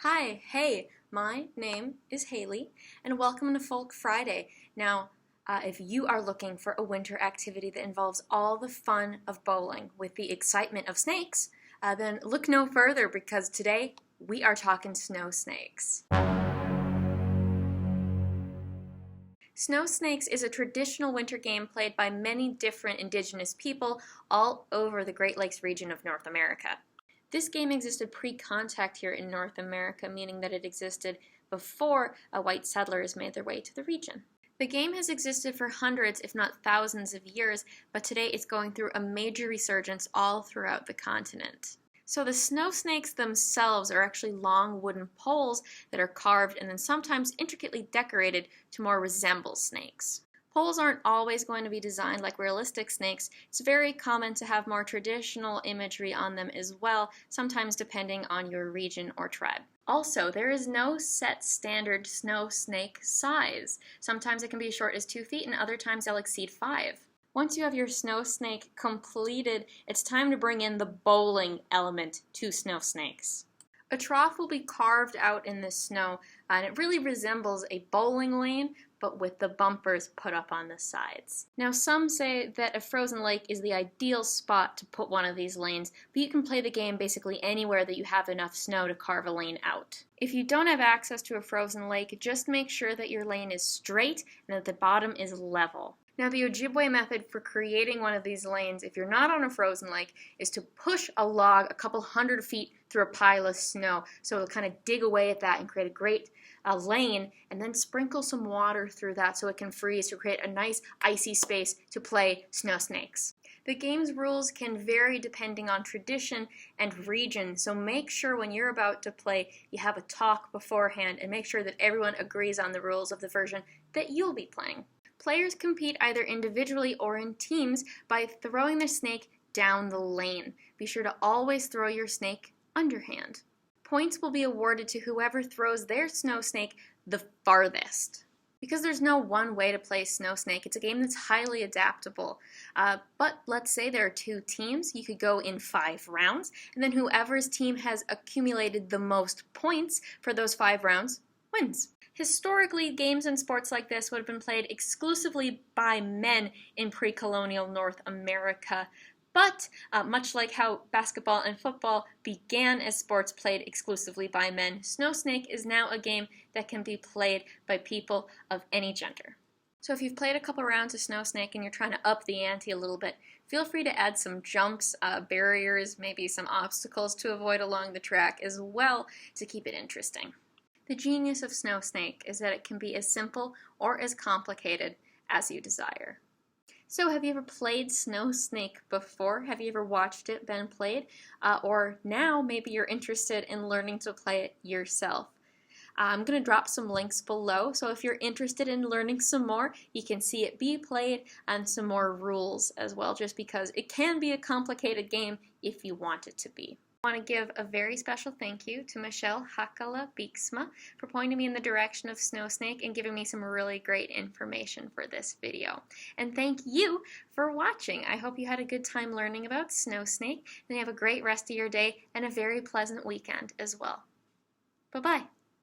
Hey, my name is Hailey, and welcome to Folk Friday. Now, if you are looking for a winter activity that involves all the fun of bowling with the excitement of snakes, then look no further because today we are talking snow snakes. Snow snakes is a traditional winter game played by many different indigenous people all over the Great Lakes region of North America. This game existed pre-contact here in North America, meaning that it existed before white settlers made their way to the region. The game has existed for hundreds, if not thousands of years, but today it's going through a major resurgence all throughout the continent. So the snow snakes themselves are actually long wooden poles that are carved and then sometimes intricately decorated to more resemble snakes. Poles aren't always going to be designed like realistic snakes. It's very common to have more traditional imagery on them as well, sometimes depending on your region or tribe. Also, there is no set standard snow snake size. Sometimes it can be as short as 2 feet and other times they'll exceed 5. Once you have your snow snake completed, it's time to bring in the bowling element to snow snakes. A trough will be carved out in the snow, and it really resembles a bowling lane, but with the bumpers put up on the sides. Now, some say that a frozen lake is the ideal spot to put one of these lanes, but you can play the game basically anywhere that you have enough snow to carve a lane out. If you don't have access to a frozen lake, just make sure that your lane is straight and that the bottom is level. Now, the Ojibwe method for creating one of these lanes, if you're not on a frozen lake, is to push a log a couple hundred feet through a pile of snow. So it'll kind of dig away at that and create a great lane, and then sprinkle some water through that so it can freeze to create a nice icy space to play snow snakes. The game's rules can vary depending on tradition and region, so make sure when you're about to play you have a talk beforehand and make sure that everyone agrees on the rules of the version that you'll be playing. Players compete either individually or in teams by throwing their snake down the lane. Be sure to always throw your snake underhand. Points will be awarded to whoever throws their snow snake the farthest. Because there's no one way to play snow snake, it's a game that's highly adaptable. But let's say there are 2 teams, you could go in 5 rounds, and then whoever's team has accumulated the most points for those 5 rounds wins. Historically, games and sports like this would have been played exclusively by men in pre-colonial North America. But much like how basketball and football began as sports played exclusively by men, Snow Snake is now a game that can be played by people of any gender. So if you've played a couple rounds of Snow Snake and you're trying to up the ante a little bit, feel free to add some jumps, barriers, maybe some obstacles to avoid along the track as well to keep it interesting. The genius of Snow Snake is that it can be as simple or as complicated as you desire. So have you ever played Snow Snake before? Have you ever watched it been played? Or now maybe you're interested in learning to play it yourself. I'm going to drop some links below, so if you're interested in learning some more, you can see it be played and some more rules as well, just because it can be a complicated game if you want it to be. I want to give a very special thank you to Michele Hakala-Beeksma for pointing me in the direction of Snow Snake and giving me some really great information for this video. And thank you for watching. I hope you had a good time learning about Snow Snake, and you have a great rest of your day and a very pleasant weekend as well. Bye-bye.